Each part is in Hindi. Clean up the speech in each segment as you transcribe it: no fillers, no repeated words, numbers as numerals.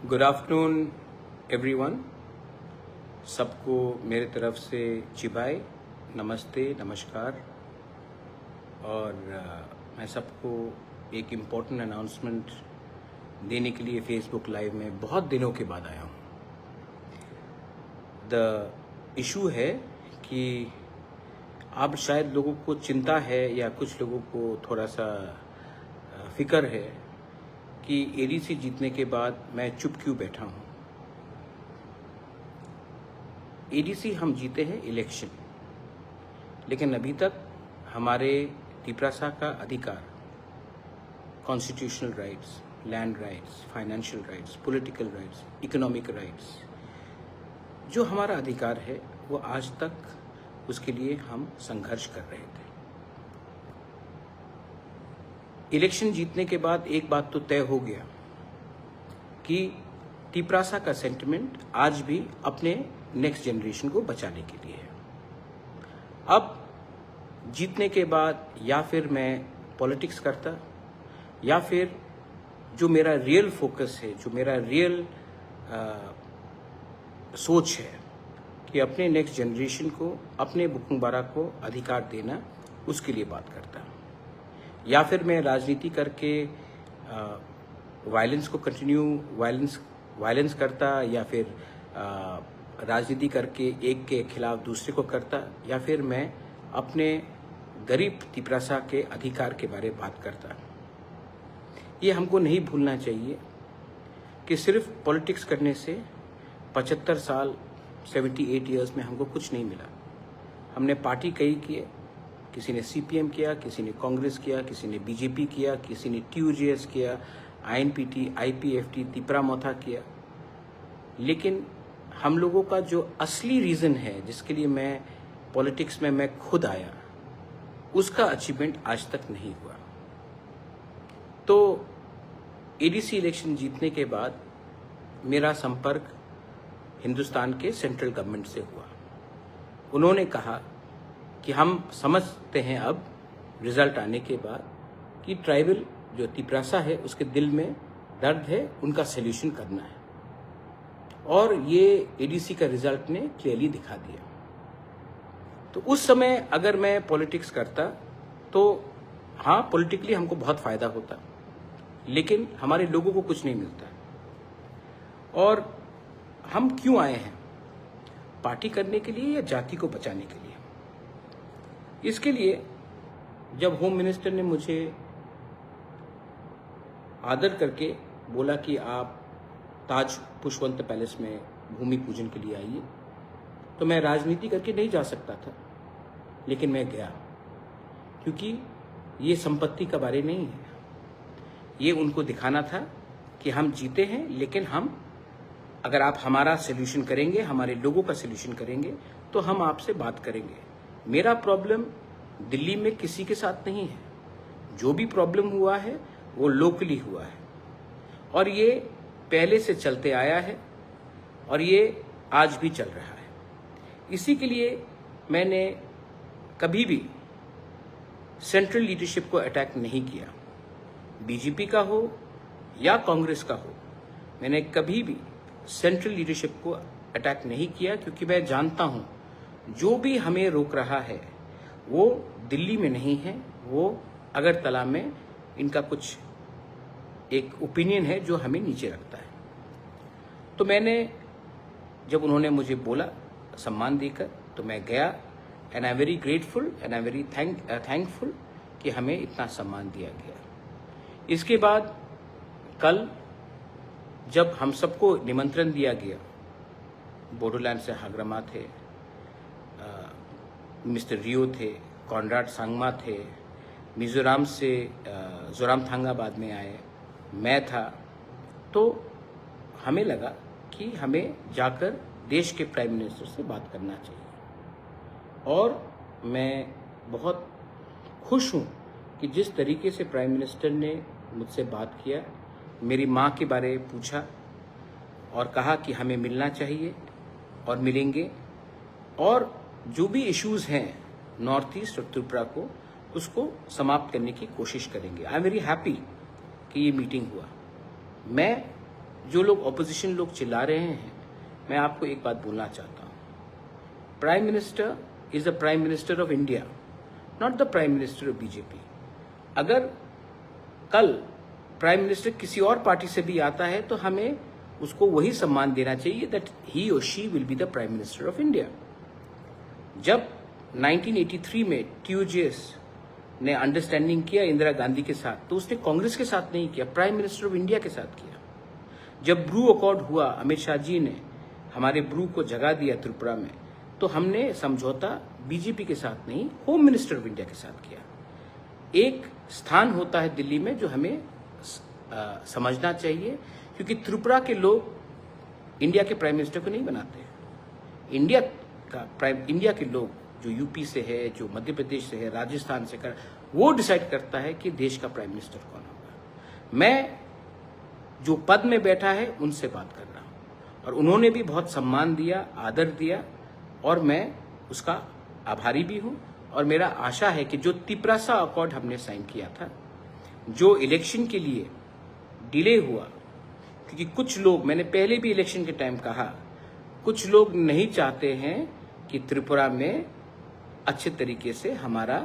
Good afternoon everyone. सबको मेरे तरफ से चिबाई, नमस्ते, नमस्कार। और मैं सबको एक इम्पोर्टेंट अनाउंसमेंट देने के लिए फेसबुक लाइव में बहुत दिनों के बाद आया हूँ। द इशू है कि अब शायद लोगों को चिंता है या कुछ लोगों को थोड़ा सा फिक्र है कि एडीसी जीतने के बाद मैं चुप क्यों बैठा हूँ। एडीसी हम जीते हैं इलेक्शन, लेकिन अभी तक हमारे तिपरासा का अधिकार, constitutional rights, land rights, financial rights, political rights, economic rights, जो हमारा अधिकार है वो आज तक उसके लिए हम संघर्ष कर रहे थे। इलेक्शन जीतने के बाद एक बात तो तय हो गया कि तिपरासा का सेंटिमेंट आज भी अपने नेक्स्ट जनरेशन को बचाने के लिए है। अब जीतने के बाद या फिर मैं पॉलिटिक्स करता या फिर जो मेरा रियल फोकस है, जो मेरा रियल सोच है कि अपने नेक्स्ट जनरेशन को, अपने बुबागरा को अधिकार देना, उसके लिए बात करता। या फिर मैं राजनीति करके वायलेंस को कंटिन्यू वायलेंस करता, या फिर राजनीति करके एक के खिलाफ दूसरे को करता, या फिर मैं अपने गरीब तिपरासा के अधिकार के बारे में बात करता। ये हमको नहीं भूलना चाहिए कि सिर्फ पॉलिटिक्स करने से 75 साल 78 ईयर्स में हमको कुछ नहीं मिला। हमने पार्टी कई किए, किसी ने सीपीएम किया, किसी ने कांग्रेस किया, किसी ने बीजेपी किया, किसी ने टीयूजेएस किया, आईएनपीटी, आईपीएफटी, तिपरामोथा किया। लेकिन हम लोगों का जो असली रीज़न है जिसके लिए मैं पॉलिटिक्स में मैं खुद आया, उसका अचीवमेंट आज तक नहीं हुआ। तो एडीसी इलेक्शन जीतने के बाद मेरा संपर्क हिंदुस्तान के सेंट्रल गवर्नमेंट से हुआ। उन्होंने कहा कि हम समझते हैं अब रिजल्ट आने के बाद कि ट्राइबल जो तिपरासा है उसके दिल में दर्द है, उनका सल्यूशन करना है। और ये एडीसी का रिजल्ट ने क्लियरली दिखा दिया। तो उस समय अगर मैं पॉलिटिक्स करता तो हाँ, पॉलिटिकली हमको बहुत फायदा होता, लेकिन हमारे लोगों को कुछ नहीं मिलता। और हम क्यों आए हैं? पार्टी करने के लिए या जाति को बचाने के लिए? इसके लिए जब होम मिनिस्टर ने मुझे आदर करके बोला कि आप ताज पुष्पवंत पैलेस में भूमि पूजन के लिए आइए, तो मैं राजनीति करके नहीं जा सकता था, लेकिन मैं गया, क्योंकि ये संपत्ति का बारे नहीं है। ये उनको दिखाना था कि हम जीते हैं, लेकिन हम, अगर आप हमारा सल्यूशन करेंगे, हमारे लोगों का सल्यूशन करेंगे, तो हम आपसे बात करेंगे। मेरा प्रॉब्लम दिल्ली में किसी के साथ नहीं है। जो भी प्रॉब्लम हुआ है वो लोकली हुआ है, और ये पहले से चलते आया है, और ये आज भी चल रहा है। इसी के लिए मैंने कभी भी सेंट्रल लीडरशिप को अटैक नहीं किया। बीजेपी का हो या कांग्रेस का हो, मैंने कभी भी सेंट्रल लीडरशिप को अटैक नहीं किया, क्योंकि मैं जानता हूं जो भी हमें रोक रहा है वो दिल्ली में नहीं है, वो अगरतला में इनका कुछ एक ओपिनियन है जो हमें नीचे रखता है। तो मैंने, जब उन्होंने मुझे बोला सम्मान देकर, तो मैं गया, and I am very grateful and I am very thankful कि हमें इतना सम्मान दिया गया। इसके बाद कल जब हम सबको निमंत्रण दिया गया, बोडोलैंड से हाग्रमा थे, मिस्टर रियो थे, कॉनराड सांगमा थे, मिजोरम से जोरामथांगा बाद में आए, मैं था, तो हमें लगा कि हमें जाकर देश के प्राइम मिनिस्टर से बात करना चाहिए। और मैं बहुत खुश हूँ कि जिस तरीके से प्राइम मिनिस्टर ने मुझसे बात किया, मेरी माँ के बारे में पूछा और कहा कि हमें मिलना चाहिए और मिलेंगे, और जो भी इश्यूज़ हैं नॉर्थ ईस्ट और त्रिपुरा को, उसको समाप्त करने की कोशिश करेंगे। आई एम वेरी हैप्पी कि ये मीटिंग हुआ। मैं जो लोग ऑपोजिशन लोग चिल्ला रहे हैं, मैं आपको एक बात बोलना चाहता हूँ। Prime minister is the prime minister of India, not the prime minister of BJP. अगर कल प्राइम मिनिस्टर किसी और पार्टी से भी आता है तो हमें उसको वही सम्मान देना चाहिए दैट ही और she will be the prime minister of India. जब 1983 में TUJS ने अंडरस्टैंडिंग किया इंदिरा गांधी के साथ, तो उसने कांग्रेस के साथ नहीं किया, प्राइम मिनिस्टर ऑफ इंडिया के साथ किया। जब ब्रू अकॉर्ड हुआ, अमित शाह जी ने हमारे ब्रू को जगा दिया त्रिपुरा में, तो हमने समझौता बीजेपी के साथ नहीं, होम मिनिस्टर ऑफ इंडिया के साथ किया। एक स्थान होता है दिल्ली में जो हमें समझना चाहिए, क्योंकि त्रिपुरा के लोग इंडिया के प्राइम मिनिस्टर को नहीं बनाते। इंडिया के लोग जो यूपी से है, जो मध्य प्रदेश से है, राजस्थान से कर, वो डिसाइड करता है कि देश का प्राइम मिनिस्टर कौन होगा। मैं जो पद में बैठा है उनसे बात कर रहा हूं, और उन्होंने भी बहुत सम्मान दिया, आदर दिया, और मैं उसका आभारी भी हूं। और मेरा आशा है कि जो तिपरासा अकॉर्ड हमने साइन किया था, जो इलेक्शन के लिए डिले हुआ, क्योंकि कुछ लोग, मैंने पहले भी इलेक्शन के टाइम कहा, कुछ लोग नहीं चाहते हैं कि त्रिपुरा में अच्छे तरीके से हमारा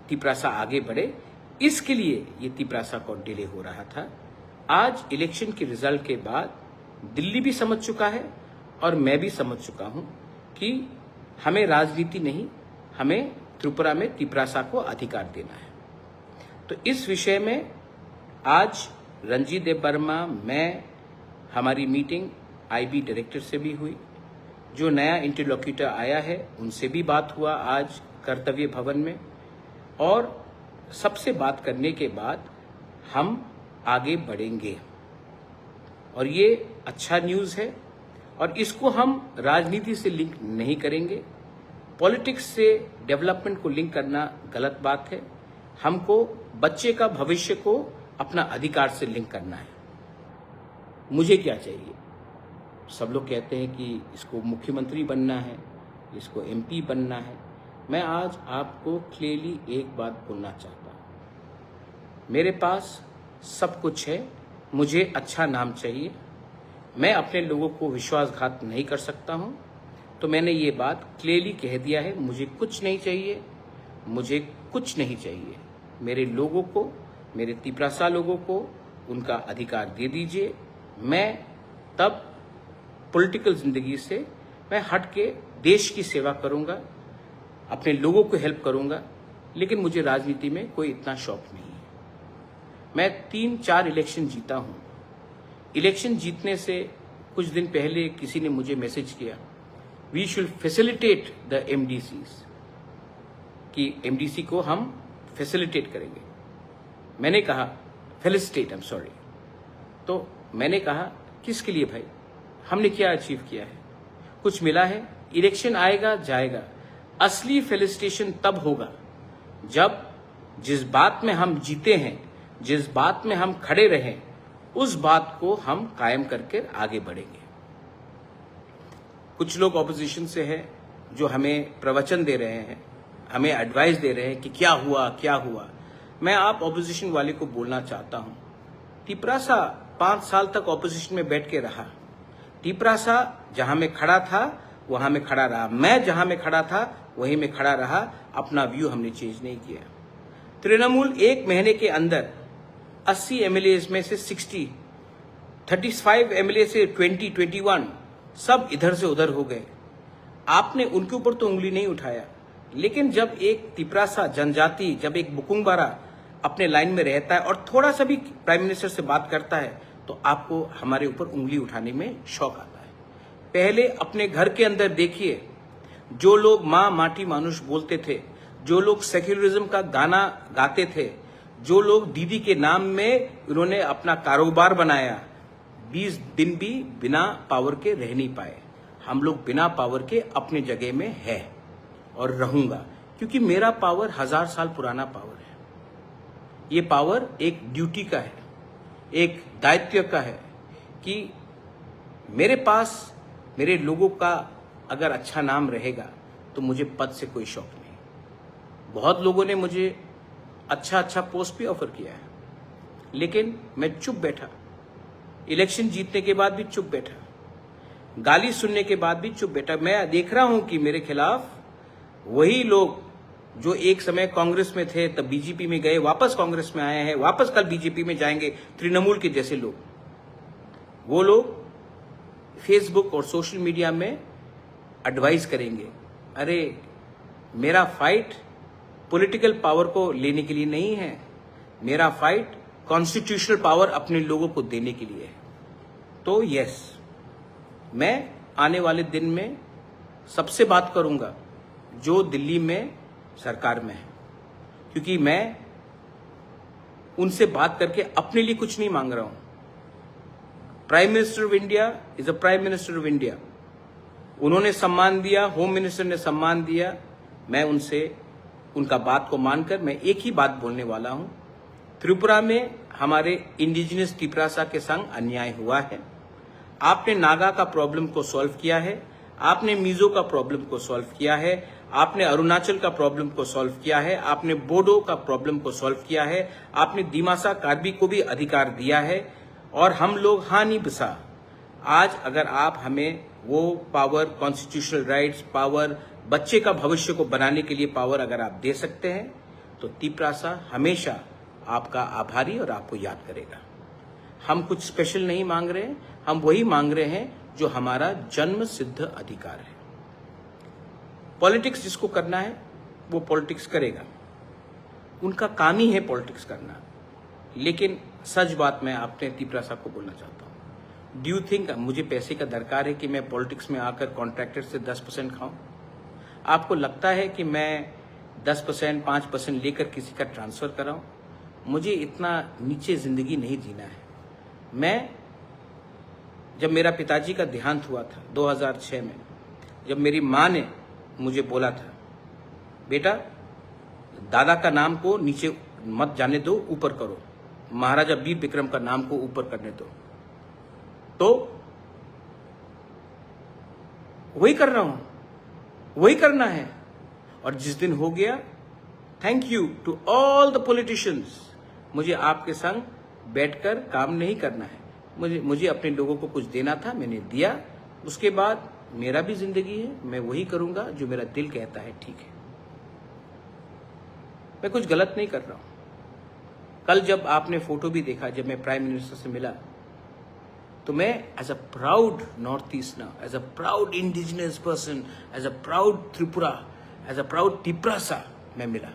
तिपरासा आगे बढ़े, इसके लिए ये तिपरासा को डिले हो रहा था। आज इलेक्शन के रिजल्ट के बाद दिल्ली भी समझ चुका है और मैं भी समझ चुका हूं कि हमें राजनीति नहीं, हमें त्रिपुरा में तिपरासा को अधिकार देना है। तो इस विषय में आज रंजीत देव वर्मा, मैं, हमारी मीटिंग IB डायरेक्टर से भी हुई, जो नया इंटरलोक्यूटर आया है उनसे भी बात हुआ आज कर्तव्य भवन में, और सबसे बात करने के बाद हम आगे बढ़ेंगे। और ये अच्छा न्यूज़ है, और इसको हम राजनीति से लिंक नहीं करेंगे। पॉलिटिक्स से डेवलपमेंट को लिंक करना गलत बात है। हमको बच्चे का भविष्य को अपना अधिकार से लिंक करना है। मुझे क्या चाहिए? सब लोग कहते हैं कि इसको मुख्यमंत्री बनना है, इसको MP बनना है। मैं आज आपको क्लियरली एक बात बोलना चाहता हूं, मेरे पास सब कुछ है, मुझे अच्छा नाम चाहिए, मैं अपने लोगों को विश्वासघात नहीं कर सकता हूं, तो मैंने ये बात क्लियरली कह दिया है। मुझे कुछ नहीं चाहिए, मुझे कुछ नहीं चाहिए। मेरे लोगों को, मेरे तिपरासा लोगों को उनका अधिकार दे दीजिए। मैं तब पॉलिटिकल जिंदगी से मैं हट के देश की सेवा करूंगा, अपने लोगों को हेल्प करूंगा, लेकिन मुझे राजनीति में कोई इतना शौक नहीं है। मैं 3-4 इलेक्शन जीता हूं। इलेक्शन जीतने से कुछ दिन पहले किसी ने मुझे मैसेज किया, we should facilitate the MDCs, कि MDC को हम फैसिलिटेट करेंगे। मैंने कहा फेलिसिटेट, आई एम सॉरी। तो मैंने कहा किसके लिए भाई? हमने क्या अचीव किया है? कुछ मिला है? इलेक्शन आएगा जाएगा, असली फेलिसिटेशन तब होगा जब जिस बात में हम जीते हैं, जिस बात में हम खड़े रहें, उस बात को हम कायम करके आगे बढ़ेंगे। कुछ लोग ऑपोजिशन से हैं जो हमें प्रवचन दे रहे हैं, हमें एडवाइस दे रहे हैं कि क्या हुआ क्या हुआ। मैं आप ऑपोजिशन वाले को बोलना चाहता हूं, तिपरासा 5 साल तक ऑपोजिशन में बैठ के रहा। तिपरासा जहां में खड़ा था वहां में खड़ा रहा, मैं जहां में खड़ा था वहीं में खड़ा रहा। अपना व्यू हमने चेंज नहीं किया। तृणमूल 1 महीने के अंदर 80 MLAs में से 60, 35 MLA से 21 सब इधर से उधर हो गए। आपने उनके ऊपर तो उंगली नहीं उठाया, लेकिन जब एक तिपरासा जनजाति, जब एक बुकुंगबारा अपने लाइन में रहता है और थोड़ा सा भी प्राइम मिनिस्टर से बात करता है, तो आपको हमारे ऊपर उंगली उठाने में शौक आता है। पहले अपने घर के अंदर देखिए, जो लोग माँ माटी मानुष बोलते थे, जो लोग सेक्युलरिज्म का गाना गाते थे, जो लोग दीदी के नाम में उन्होंने अपना कारोबार बनाया, 20 दिन भी बिना पावर के रह नहीं पाए। हम लोग बिना पावर के अपनी जगह में है और रहूंगा, क्योंकि मेरा पावर 1000 साल पुराना पावर है। ये पावर एक ड्यूटी का है, एक दायित्व का है कि मेरे पास मेरे लोगों का अगर अच्छा नाम रहेगा तो मुझे पद से कोई शौक नहीं। बहुत लोगों ने मुझे अच्छा पोस्ट भी ऑफर किया है, लेकिन मैं चुप बैठा। इलेक्शन जीतने के बाद भी चुप बैठा, गाली सुनने के बाद भी चुप बैठा। मैं देख रहा हूं कि मेरे खिलाफ वही लोग जो एक समय कांग्रेस में थे, तब बीजेपी में गए, वापस कांग्रेस में आए हैं, वापस कल बीजेपी में जाएंगे, तृणमूल के जैसे लोग, वो लोग फेसबुक और सोशल मीडिया में एडवाइस करेंगे। अरे मेरा फाइट पॉलिटिकल पावर को लेने के लिए नहीं है, मेरा फाइट कॉन्स्टिट्यूशनल पावर अपने लोगों को देने के लिए है। तो यस, मैं आने वाले दिन में सबसे बात करूंगा जो दिल्ली में सरकार में है, क्योंकि मैं उनसे बात करके अपने लिए कुछ नहीं मांग रहा हूं। Prime minister of India is a prime minister of India. उन्होंने सम्मान दिया, होम मिनिस्टर ने सम्मान दिया। मैं उनसे उनका बात को मानकर मैं एक ही बात बोलने वाला हूं। त्रिपुरा में हमारे इंडिजिनस तिपरासा के संग अन्याय हुआ है। आपने नागा का प्रॉब्लम को सॉल्व किया है, आपने मिजो का प्रॉब्लम को सॉल्व किया है, आपने अरुणाचल का प्रॉब्लम को सॉल्व किया है, आपने बोडो का प्रॉब्लम को सॉल्व किया है, आपने दिमासा कार्बी को भी अधिकार दिया है, और हम लोग हानि बसा। आज अगर आप हमें वो पावर, कॉन्स्टिट्यूशनल राइट्स, पावर, बच्चे का भविष्य को बनाने के लिए पावर अगर आप दे सकते हैं, तो तिपरासा हमेशा आपका आभारी और आपको याद करेगा। हम कुछ स्पेशल नहीं मांग रहे हैं, हम वही मांग रहे हैं जो हमारा जन्म सिद्ध अधिकार है। पॉलिटिक्स जिसको करना है वो पॉलिटिक्स करेगा, उनका काम ही है पॉलिटिक्स करना। लेकिन सच बात मैं आपने तिपरासा को बोलना चाहता हूं, डू यू थिंक मुझे पैसे का दरकार है कि मैं पॉलिटिक्स में आकर कॉन्ट्रैक्टर से 10% खाऊं? आपको लगता है कि मैं 10%, 5% लेकर किसी का ट्रांसफर कराऊं? मुझे इतना नीचे जिंदगी नहीं जीना है। मैं जब मेरा पिताजी का देहांत हुआ था 2006 में, जब मेरी माँ ने मुझे बोला था, बेटा दादा का नाम को नीचे मत जाने दो, ऊपर करो, महाराजा वीर विक्रम का नाम को ऊपर करने दो, तो वही कर रहा हूं, वही करना है। और जिस दिन हो गया, thank you to all the politicians, मुझे आपके संग बैठकर काम नहीं करना है, मुझे अपने लोगों को कुछ देना था, मैंने दिया। उसके बाद मेरा भी जिंदगी है, मैं वही करूंगा जो मेरा दिल कहता है ठीक है। मैं कुछ गलत नहीं कर रहा हूं। कल जब आपने फोटो भी देखा, जब मैं प्राइम मिनिस्टर से मिला, तो मैं as a proud north easterner, as a proud indigenous person, as a proud Tripura, as a proud Tiprasa मैं मिला।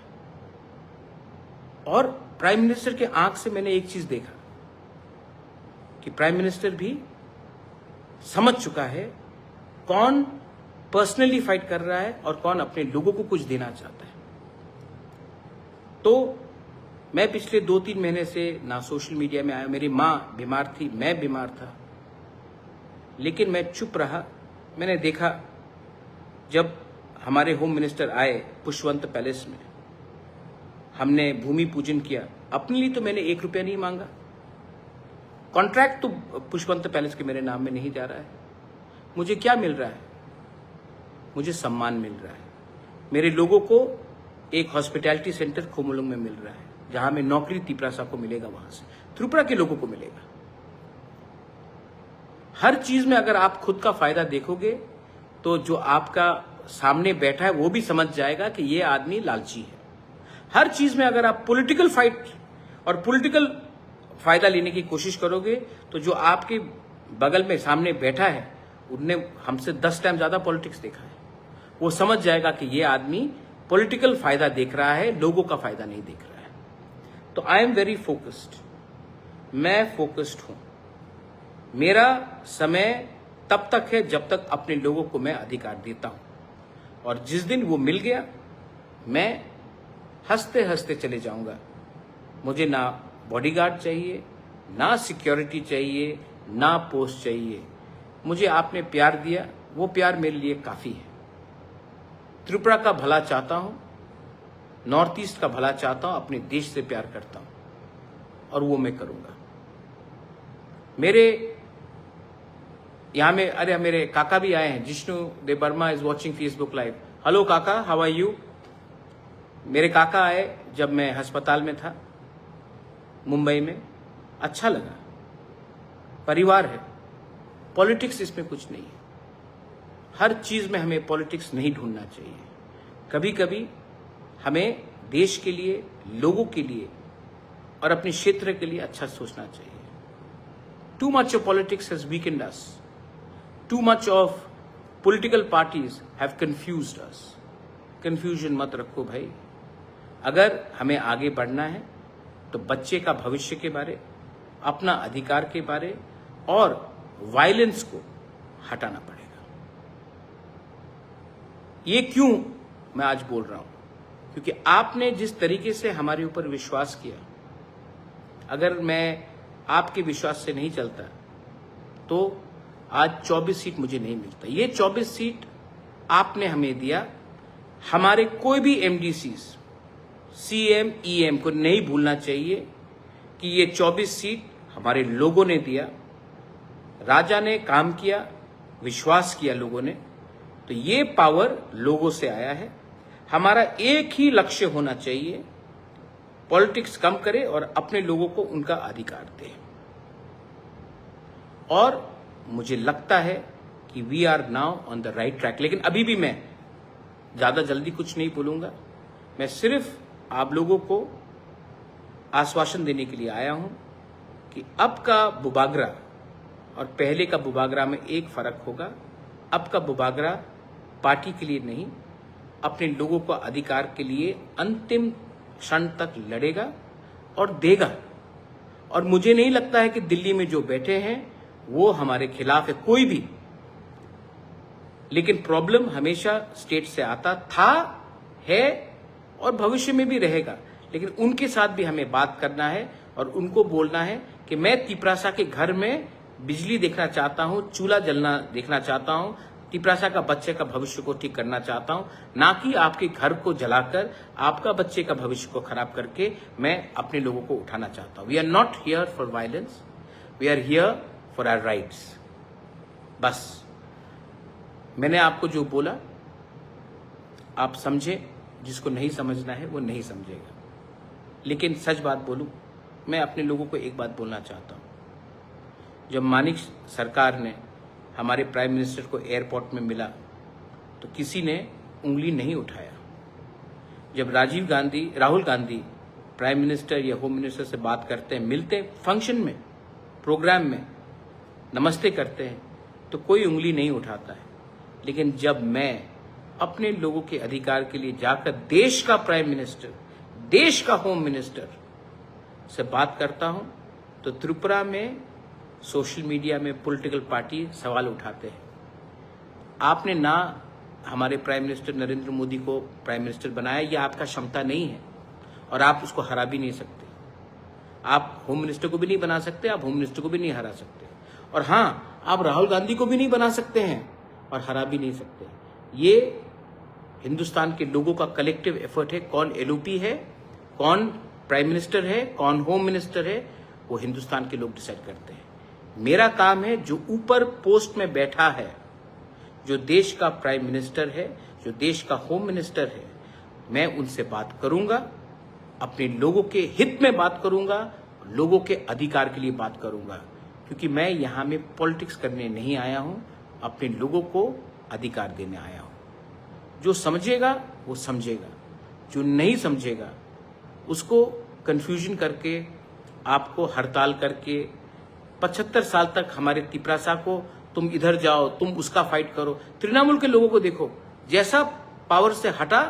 और प्राइम मिनिस्टर के आंख से मैंने एक चीज देखा कि प्राइम मिनिस्टर भी समझ चुका है कौन पर्सनली फाइट कर रहा है और कौन अपने लोगों को कुछ देना चाहता है। तो मैं पिछले 2-3 महीने से ना सोशल मीडिया में आया, मेरी माँ बीमार थी, मैं बीमार था, लेकिन मैं चुप रहा। मैंने देखा जब हमारे होम मिनिस्टर आए पुष्पवंत पैलेस में, हमने भूमि पूजन किया, अपने लिए तो मैंने 1 रुपया नहीं मांगा। कॉन्ट्रैक्ट तो पुष्पवंत पैलेस के मेरे नाम में नहीं जा रहा है। मुझे क्या मिल रहा है? मुझे सम्मान मिल रहा है। मेरे लोगों को एक हॉस्पिटैलिटी सेंटर खोमुलुंग में मिल रहा है, जहां में नौकरी तिपरासा को मिलेगा, वहां से त्रिपुरा के लोगों को मिलेगा। हर चीज में अगर आप खुद का फायदा देखोगे तो जो आपका सामने बैठा है वो भी समझ जाएगा कि ये आदमी लालची है। हर चीज में अगर आप पॉलिटिकल फाइट और पॉलिटिकल फायदा लेने की कोशिश करोगे तो जो आपके बगल में सामने बैठा है, उनने हमसे 10 टाइम ज्यादा पॉलिटिक्स देखा है, वो समझ जाएगा कि ये आदमी पॉलिटिकल फायदा देख रहा है, लोगों का फायदा नहीं देख रहा है। तो आई एम वेरी फोकस्ड, मैं फोकस्ड हूं। मेरा समय तब तक है जब तक अपने लोगों को मैं अधिकार देता हूं, और जिस दिन वो मिल गया, मैं हंसते हंसते चले जाऊंगा। मुझे ना बॉडीगार्ड चाहिए, ना सिक्योरिटी चाहिए, ना पोस्ट चाहिए। मुझे आपने प्यार दिया, वो प्यार मेरे लिए काफी है। त्रिपुरा का भला चाहता हूं, नॉर्थ ईस्ट का भला चाहता हूं, अपने देश से प्यार करता हूं, और वो मैं करूंगा। मेरे यहां में, अरे मेरे काका भी आए हैं, Jishnu De Varma is watching Facebook live. Hello काका, हाउ आर यू? मेरे काका आए जब मैं अस्पताल में था मुंबई में, अच्छा लगा। परिवार है, पॉलिटिक्स इसमें कुछ नहीं है। हर चीज में हमें पॉलिटिक्स नहीं ढूंढना चाहिए। कभी कभी हमें देश के लिए, लोगों के लिए और अपने क्षेत्र के लिए अच्छा सोचना चाहिए। Too much of politics has weekend us, too much of political parties have confused us. Confusion मत रखो भाई। अगर हमें आगे बढ़ना है तो बच्चे का भविष्य के बारे, अपना अधिकार के बारे और वायलेंस को हटाना पड़ेगा। ये क्यों मैं आज बोल रहा हूं? क्योंकि आपने जिस तरीके से हमारे ऊपर विश्वास किया, अगर मैं आपके विश्वास से नहीं चलता तो आज 24 सीट मुझे नहीं मिलता। ये 24 सीट आपने हमें दिया। हमारे कोई भी एमडीसीज, सीएम, ईएम को नहीं भूलना चाहिए कि ये 24 सीट हमारे लोगों ने दिया। राजा ने काम किया, विश्वास किया लोगों ने, तो ये पावर लोगों से आया है। हमारा एक ही लक्ष्य होना चाहिए, पॉलिटिक्स कम करे और अपने लोगों को उनका अधिकार दे। और मुझे लगता है कि we are now on the right track. लेकिन अभी भी मैं ज्यादा जल्दी कुछ नहीं बोलूंगा। मैं सिर्फ आप लोगों को आश्वासन देने के लिए आया हूं कि अब का बुबागरा और पहले का बुबागरा में एक फर्क होगा। अब का बुबागरा पार्टी के लिए नहीं, अपने लोगों को अधिकार के लिए अंतिम क्षण तक लड़ेगा और देगा। और मुझे नहीं लगता है कि दिल्ली में जो बैठे हैं वो हमारे खिलाफ है, कोई भी। लेकिन प्रॉब्लम हमेशा स्टेट से आता था, है और भविष्य में भी रहेगा। लेकिन उनके साथ भी हमें बात करना है और उनको बोलना है कि मैं तिपरासा के घर में बिजली देखना चाहता हूं, चूल्हा जलना देखना चाहता हूं, तिपरासा का बच्चे का भविष्य को ठीक करना चाहता हूं, ना कि आपके घर को जलाकर आपका बच्चे का भविष्य को खराब करके मैं अपने लोगों को उठाना चाहता हूं। We are not here for violence, we are here for our rights. बस मैंने आपको जो बोला आप समझे, जिसको नहीं समझना है वो नहीं समझेगा। लेकिन सच बात बोलूं, मैं अपने लोगों को एक बात बोलना चाहता हूं। जब मानिक सरकार ने हमारे प्राइम मिनिस्टर को एयरपोर्ट में मिला तो किसी ने उंगली नहीं उठाया। जब राहुल गांधी प्राइम मिनिस्टर या होम मिनिस्टर से बात करते हैं, मिलते हैं फंक्शन में, प्रोग्राम में, नमस्ते करते हैं, तो कोई उंगली नहीं उठाता है। लेकिन जब मैं अपने लोगों के अधिकार के लिए जाकर देश का प्राइम मिनिस्टर, देश का होम मिनिस्टर से बात करता हूं तो त्रिपुरा में सोशल मीडिया में पॉलिटिकल पार्टी सवाल उठाते हैं। आपने ना हमारे प्राइम मिनिस्टर नरेंद्र मोदी को प्राइम मिनिस्टर बनाया, यह आपका क्षमता नहीं है और आप उसको हरा भी नहीं सकते। आप होम मिनिस्टर को भी नहीं बना सकते, आप होम मिनिस्टर को भी नहीं हरा सकते। और हाँ, आप राहुल गांधी को भी नहीं बना सकते हैं और हरा भी नहीं सकते। ये हिंदुस्तान के लोगों का कलेक्टिव एफर्ट है। कौन एलओपी है, कौन प्राइम मिनिस्टर है, कौन होम मिनिस्टर है, वो हिंदुस्तान के लोग डिसाइड करते हैं। मेरा काम है, जो ऊपर पोस्ट में बैठा है, जो देश का प्राइम मिनिस्टर है, जो देश का होम मिनिस्टर है, मैं उनसे बात करूंगा, अपने लोगों के हित में बात करूंगा, लोगों के अधिकार के लिए बात करूंगा। क्योंकि मैं यहां में पॉलिटिक्स करने नहीं आया हूं, अपने लोगों को अधिकार देने आया हूं। जो समझेगा वो समझेगा, जो नहीं समझेगा उसको कंफ्यूजन करके, आपको हड़ताल करके 75 साल तक हमारे तिपरासा को तुम इधर जाओ, तुम उसका फाइट करो। तृणमूल के लोगों को देखो, जैसा पावर से हटा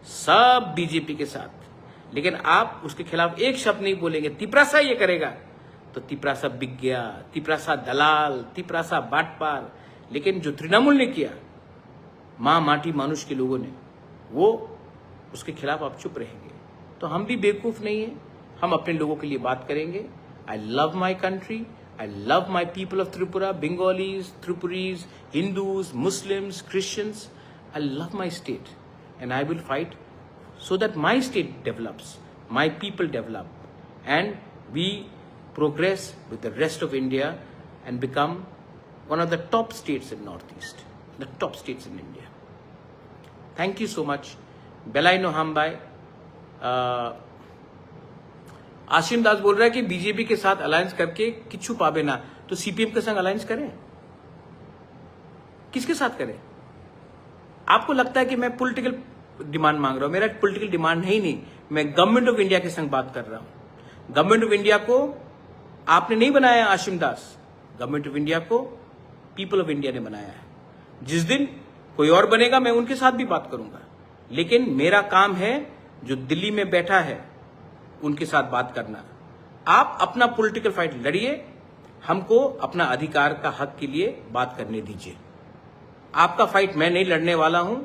सब बीजेपी के साथ। लेकिन आप उसके खिलाफ एक शब्द नहीं बोलेंगे, तिपरासा ये करेगा, तो तिपरासा बिक गया, तिपरासा दलाल, तिपरासा बाटपार। लेकिन जो तृणमूल ने किया, मां माटी मानुष के लोगों ने, वो उसके खिलाफ आप चुप रहेंगे। तो हम भी बेवकूफ नहीं है, हम अपने लोगों के लिए बात करेंगे। I love my country, I love my people of Tripura, Bengalis, Tripuris, Hindus, Muslims, Christians. I love my state and I will fight so that my state develops, my people develop, and we progress with the rest of India and become one of the top states in Northeast, the top states in India. Thank you so much. Belai no hambai. Ashim Das बोल रहा है कि बीजेपी के साथ अलायंस करके किच्छु पावे ना, तो सीपीएम के संग अलायंस करें? किसके साथ करें? आपको लगता है कि मैं पॉलिटिकल डिमांड मांग रहा हूं? मेरा पॉलिटिकल डिमांड है ही नहीं। मैं गवर्नमेंट ऑफ इंडिया के संग बात कर रहा हूं। गवर्नमेंट ऑफ इंडिया को आपने नहीं बनाया आशिम दास, गवर्नमेंट ऑफ इंडिया को पीपल ऑफ इंडिया ने बनाया है। जिस दिन कोई और बनेगा मैं उनके साथ भी बात करूंगा, लेकिन मेरा काम है जो दिल्ली में बैठा है उनके साथ बात करना। आप अपना पॉलिटिकल फाइट लड़िए, हमको अपना अधिकार का हक के लिए बात करने दीजिए। आपका फाइट मैं नहीं लड़ने वाला हूं।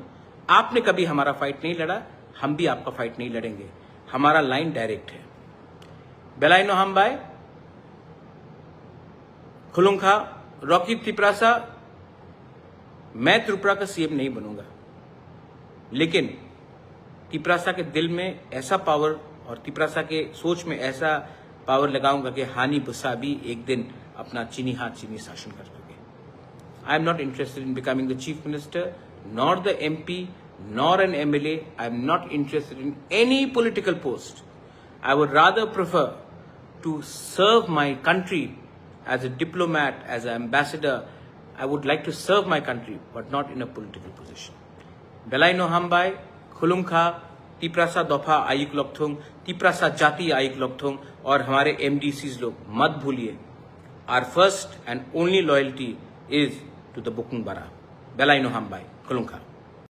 आपने कभी हमारा फाइट नहीं लड़ा, हम भी आपका फाइट नहीं लड़ेंगे। हमारा लाइन डायरेक्ट है। बेलाइनो हम बाय खुलुंखा रॉकी तिपरासा, मैं त्रिपुरा का सीएम नहीं बनूंगा, लेकिन तिपरासा के दिल में ऐसा पावर और तिपरासा के सोच में ऐसा पावर लगाऊंगा कि हानि बुस्सा भी एक दिन अपना चीनी हाथ चीनी शासन कर सके। I am not interested in becoming the chief minister, not the MP, nor an MLA. I am not interested in any political post. I would rather prefer to serve my country as a diplomat, as an ambassador. I would like to serve my country, but not in a political position. Belai no hambai, khulungkha, Tiprasa दफा आयुक लोकथोंग, तिपरासा जाति आयुक लोकथोंग, और हमारे MDCs लोग मत भूलिए, our first and only loyalty is to the Bubagra. Belai no hambai, khulungkha.